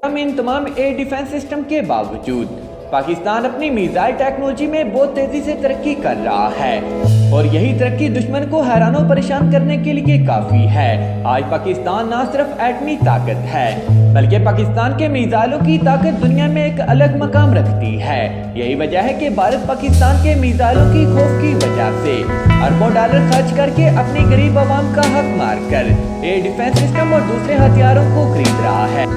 इन तमाम air defence system के बावजूद पाकिस्तान अपनी मिसाइल टेक्नोलॉजी में बहुत तेजी से तरक्की कर रहा है और यही तरक्की दुश्मन को हैरान और परेशान करने के लिए काफी है। आज पाकिस्तान न सिर्फ एटमी ताकत है बल्कि पाकिस्तान के मिसाइलों की ताकत दुनिया में एक अलग मकाम रखती है। यही वजह है कि भारत पाकिस्तान के मिसाइलों की खौफ की वजह से अरबों डॉलर खर्च करके अपनी गरीब आवाम का हक मार कर एयर डिफेंस सिस्टम और दूसरे हथियारों को खरीद रहा है।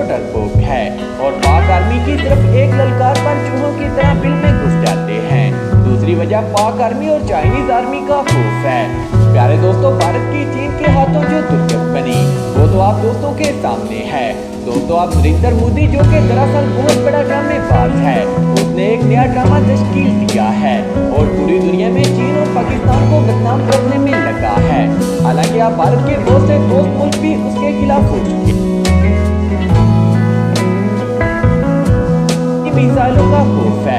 डरपोक है और पाक आर्मी की सिर्फ एक ललकार पर चूहों की तरह बिल में घुस जाते हैं। दूसरी वजह पाक आर्मी और चाइनीज आर्मी का खौफ है। प्यारे दोस्तों, भारत की चीन के हाथों जो दुर्गत बनी वो तो आप दोस्तों के सामने है। दोस्तों, आप नरेंद्र मोदी जो कि दरअसल बहुत बड़ा ड्रामेबाज है, उसने एक नया ड्रामा तश्कील दिया है और पूरी दुनिया में चीन और पाकिस्तान को बदनाम करने में लगा है। हालांकि आप भारत के बहुत से दोस्त मुल्क भी उसके खिलाफ हो चुके मिसाइलों का खौफ है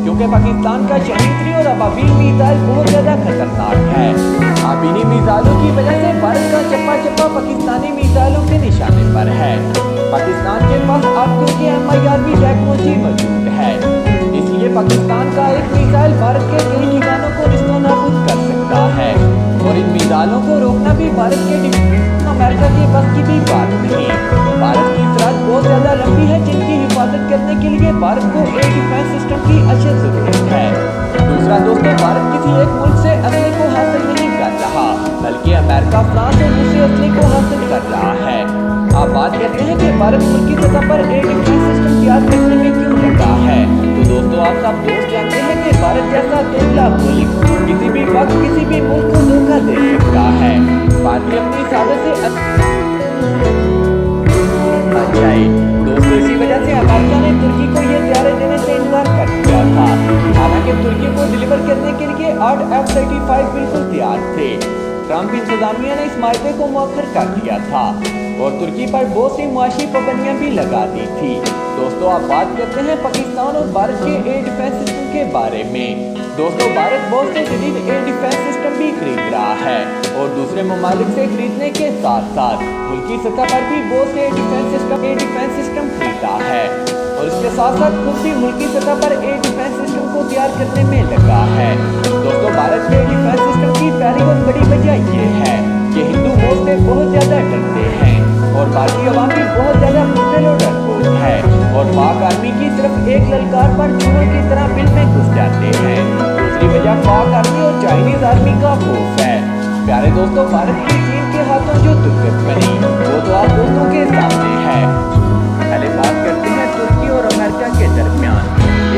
क्योंकि पाकिस्तान का शाहीन और अबाबील मिसाइल बहुत ज्यादा खतरनाक है। अब इन्हीं मिसाइलों की वजह से भारत का चप्पा चप्पा पाकिस्तानी मिसाइलों के निशाने पर है। पाकिस्तान के पास अब क्योंकि MIRV टेक्नोलॉजी मौजूद है, इसलिए पाकिस्तान का एक मिसाइल भारत के कई ठिकानों को निस्तो नाबूद कर सकता है और इन मिसाइलों को रोकना भी भारत के अमेरिका के बस की भी बात नहीं। भारत की सरहद बहुत ज्यादा लंबी है जिनकी हिफाजत करने के लिए भारत को एयर डिफेंस सिस्टम की अशद जरूरत है। दूसरा दोस्तों, भारत किसी एक मुल्क से असले को हासिल नहीं कर रहा बल्कि अमेरिका, फ्रांस और दूसरे असले को हासिल कर रहा है। आप बात करते हैं कि भारत मुल्क की सतह पर एयर डिफेंस सिस्टम तैयार करने में क्यों लगा है, तो दोस्तों आप सब दोस्त जानते हैं कि भारत जैसा दोगला मुल्क किसी भी वक्त किसी भी मुल्क को धोखा दे सकता है। भारतीय अपनी साजिश से दोस्तों इसी वजह से अमेरिका ने तुर्की को ये हथियार देने से इनकार कर दिया था। हालांकि तुर्की को डिलीवर करने के लिए 8 F-35 बिल्कुल तैयार थे। ट्रंप इंतजामिया ने इस मायदे को मौखर कर दिया था और तुर्की पर बहुत सी मुआशी पाबंदियां भी लगा दी थी। दोस्तों आप बात करते हैं पाकिस्तान और भारत के एयर डिफेंस सिस्टम के बारे में। दोस्तों भारत बहुत से जदीद एयर डिफेंस सिस्टम भी खरीद रहा है और दूसरे ममालिक से खरीदने के साथ साथ मुल्की सतह पर भी बहुत से एयर डिफेंस सिस्टम खरीदा है और इसके साथ साथ खुद भी मुल्की सतह पर एयर डिफेंस सिस्टम को तैयार करने में लगा है। दोस्तों भारत के एयर डिफेंस सिस्टम की पहली और बड़ी वजह ये है कि हिंदू मुल्क से बहुत ज्यादा डरते हैं और भारतीय अवाम भी बहुत ज्यादा डरपोक है और पाक आर्मी की सिर्फ एक ललकार पर चूहों की तरह बिल में घुस जाते हैं। दूसरी वजह पाक आर्मी और चाइनीज आर्मी का खौफ है। प्यारे दोस्तों, भारत की चीन के हाथों जो दुर्गत बनी वो तो आप दोस्तों के सामने है। पहले बात करते हैं तुर्की और अमेरिका के दरमियान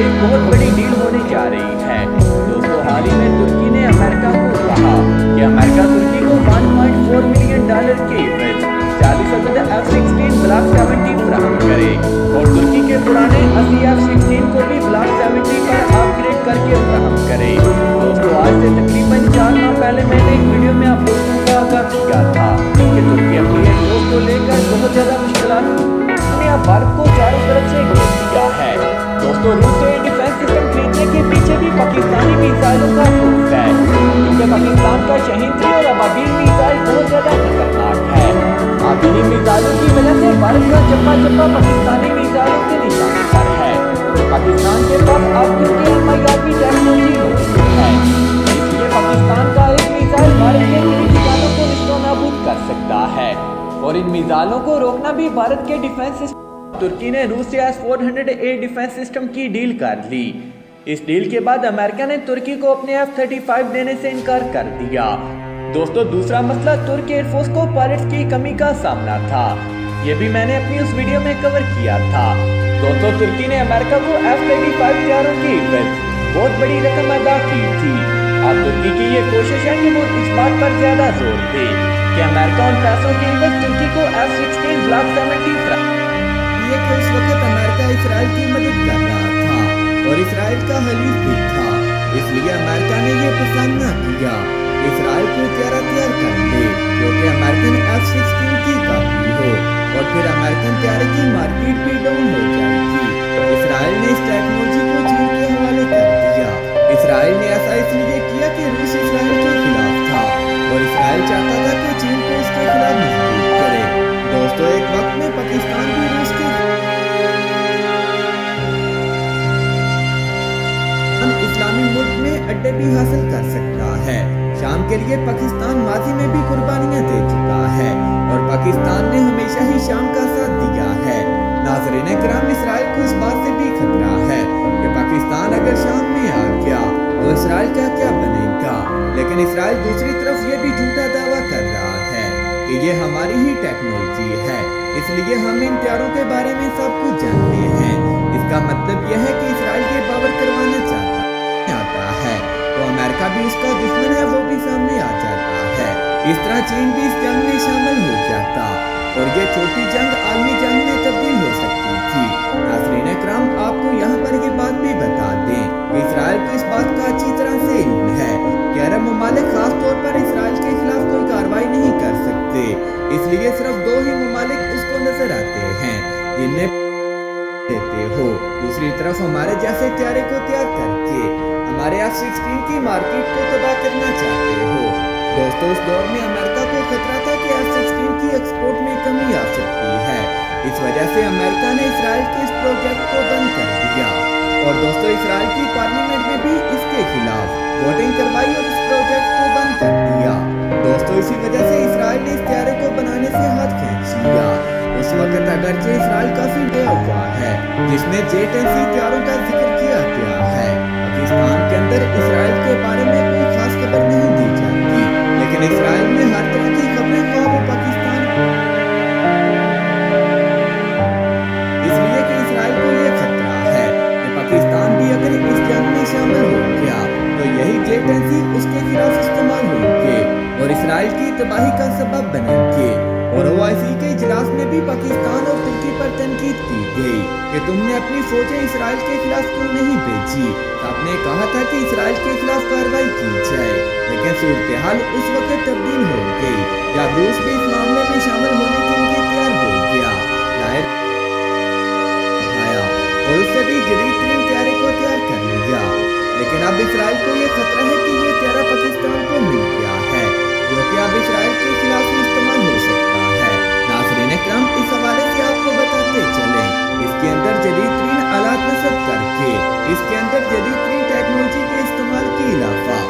एक बहुत बड़ी डील होने जा रही है। दोस्तों हाल ही में तुर्की ने अमेरिका को कहा कि अमेरिका तुर्की को $1.4 मिलियन के एवज 40 अदद F-16 ब्लॉक 70 फराहम करे और तुर्की के पुराने 80 F-16 को भी ब्लॉक 70 पर अपग्रेड करके फराहम करे। दोस्तों आज से तकरीबन 4 माह पहले मैंने एक वीडियो में आप दोस्तों को आगाह किया था कि तुर्की अपनी एक दोस्त को लेकर बहुत ज्यादा मुश्किलात ने अब भारत को चारों तरफ से घेर दिया है। दोस्तों रूस से डिफेंस सिस्टम खरीदने के पीछे भी पाकिस्तानी मिसाइलों का खौफ है क्योंकि पाकिस्तान का शाहीन और अबाबील मिसाइल बहुत ज्यादा खतरनाक है। अब इन्हीं मिसाइलों की वजह से भारत का चप्पा चप्पा पाकिस्तानी मिसाइलों के निशाने पर है। पाकिस्तान के पास अब क्योंकि MIRV टेक्नोलॉजी मौजूद है, इसलिए पाकिस्तान का एक मिसाइल भारत के कई ठिकानों को निस्तो नाबूद कर सकता है और इन मिसाइलों को रोकना भी भारत के डिफेंस सिस्टम। तुर्की ने रूस से S-400 एयर डिफेंस सिस्टम की डील कर ली। इस डील के बाद अमेरिका ने तुर्की को अपने F-35 देने से इनकार कर दिया। दोस्तों दूसरा मसला तुर्क एयरफोर्स को पायलट्स की कमी का सामना था। ये भी मैंने अपनी उस वीडियो में कवर किया था। दोस्तों तुर्की ने अमेरिका को F-35 हथियारों की बहुत बड़ी रकम अदा की थी। अब तुर्की की ये कोशिश है कि वो इस बात पर ज्यादा जोर दे कि अमेरिका उन पैसों के एवज तुर्की को F-16 ब्लॉक 70 कि उस वक्त अमेरिका इसराइल की मदद कर रहा था और इसराइल का हलीफ भी था, इसलिए अमेरिका ने ये पसंद न किया इसराइल को तैयार कर दे क्योंकि अमेरिकन F-16 की काफी हो और फिर अमेरिकन तैयारी की मार्केट भी डाउन हो जाएगी। इसराइल ने इस टेक्नोलॉजी को चीन के हवाले कर दिया। इसराइल ने ऐसा इसलिए किया कि रूस इसराइल के खिलाफ था और इसराइल चाहता था कि चीन को इसके खिलाफ मजबूत करे। पाकिस्तान ने हमेशा ही शाम का साथ दिया है। नाज़रीन किराम, इसराइल को इस बात से भी खतरा है कि पाकिस्तान अगर शाम में आ गया तो इसराइल क्या क्या बनेगा। लेकिन इसराइल दूसरी तरफ ये भी झूठा दावा कर रहा है कि ये हमारी ही टेक्नोलॉजी है, इसलिए हम इन हथियारों के बारे में सब कुछ जानते हैं। इसका मतलब यह है कि इसराइल के बावर करवाना चाहता है तो अमेरिका भी उसका दुश्मन है, वो भी सामने आ जाता है। इस तरह चीन भी इस जंग में शामिल हो जाता और ये छोटी जंग आलमी जंग में तब्दील हो सकती थी। नाज़रीन किराम, आपको यहाँ पर ये बात भी बता दें कि इसराइल को इस बात का अच्छी तरह से इल्म है कि अरब ममालिक खास तौर पर इसराइल के खिलाफ कोई कार्रवाई नहीं कर सकते, इसलिए सिर्फ दो ही ममालिक उसको नजर आते हैं जिनमें देते हो। दूसरी तरफ हमारे जैसे हथियारे को तैयार करके हमारे F-16 की मार्केट को तबाह करना चाहते हो। दोस्तों, उस दौर में अमेरिका को खतरा था कि F-16 की एक्सपोर्ट में कमी आ सकती है। इस वजह से अमेरिका ने इसराइल के इस प्रोजेक्ट को बंद कर दिया और दोस्तों, इसराइल की पार्लियामेंट में भी इसके खिलाफ वोटिंग करवाई और इस प्रोजेक्ट को बंद कर दिया। दोस्तों, इसी वजह से इसराइल ने इस हथियारे को बनाने से हाथ खींच लिया। उस वक्त अगरचे इसराइल काफी गया हुआ है जिसमें J-10C हथियारों का जिक्र किया गया है। पाकिस्तान के अंदर इसराइल के बारे में कोई खास खबर नहीं दी जाती, लेकिन इसराइल में हर तरह की खबरें वो पाकिस्तान, इसलिए कि इसराइल को ये खतरा है कि पाकिस्तान भी अगर इस जंग में शामिल हो गया तो यही J-10C उसके खिलाफ इस्तेमाल होंगे और इसराइल की तबाही का सबब बनेंगे। और OIC के इजलास में भी पाकिस्तान और तुर्की पर तनकीद की गई कि तुमने अपनी फौजें इसराइल के खिलाफ क्यों नहीं भेजी। आपने कहा था कि इसराइल के खिलाफ कार्रवाई की जाए, लेकिन सूरत हाल उस वक्त तब्दील हो गई जब रूस भी इस मामले में शामिल होने के लिए तैयार हो गया और उससे भी जदीद तरीन हथियारे को तैयार कर लिया। लेकिन अब इसराइल को ये खतरा है कि ये हथियारा पाकिस्तान को मिल गया है, जो कि अब इसराइल के खिलाफ ही इस्तेमाल हो सकता है। नाज़रीन किराम, इस हवाले से आपको बताते चलें, इसके अंदर जदीद तरीन आलात नस्ब करके इसके अंदर जदीद तरीन टेक्नोलॉजी के इस्तेमाल के अलावा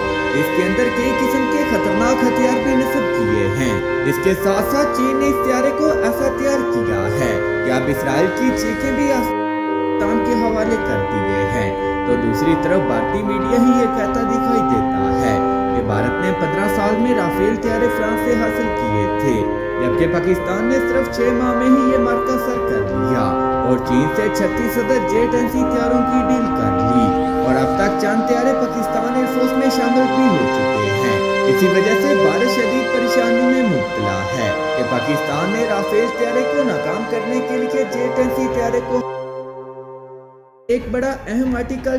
इसके अंदर कई किस्म के खतरनाक हथियार भी नस्ब किए हैं। इसके साथ साथ चीन ने इस हथियारे को ऐसा तैयार किया है कि अब इसराइल की चीखें भी पाकिस्तान के हवाले कर दिए हैं। तो दूसरी तरफ भारतीय मीडिया ही ये कहता दिखाई देता है कि भारत ने 15 साल में राफेल हथियारे फ्रांस से हासिल किए थे, जबकि पाकिस्तान ने सिर्फ 6 माह में ही ये मार्का सर कर लिया और चीन से 36 अदद J-10C हथियारों की डील कर ली और अब तक चंद हथियारे पाकिस्तान एयरफोर्स में शामिल भी हो चुके हैं। इसी वजह से भारत शदीद परेशानी में मुब्तला है कि पाकिस्तान ने राफेल हथियारे को नाकाम करने के लिए J-10C हथियारे को एक बड़ा अहम आर्टिकल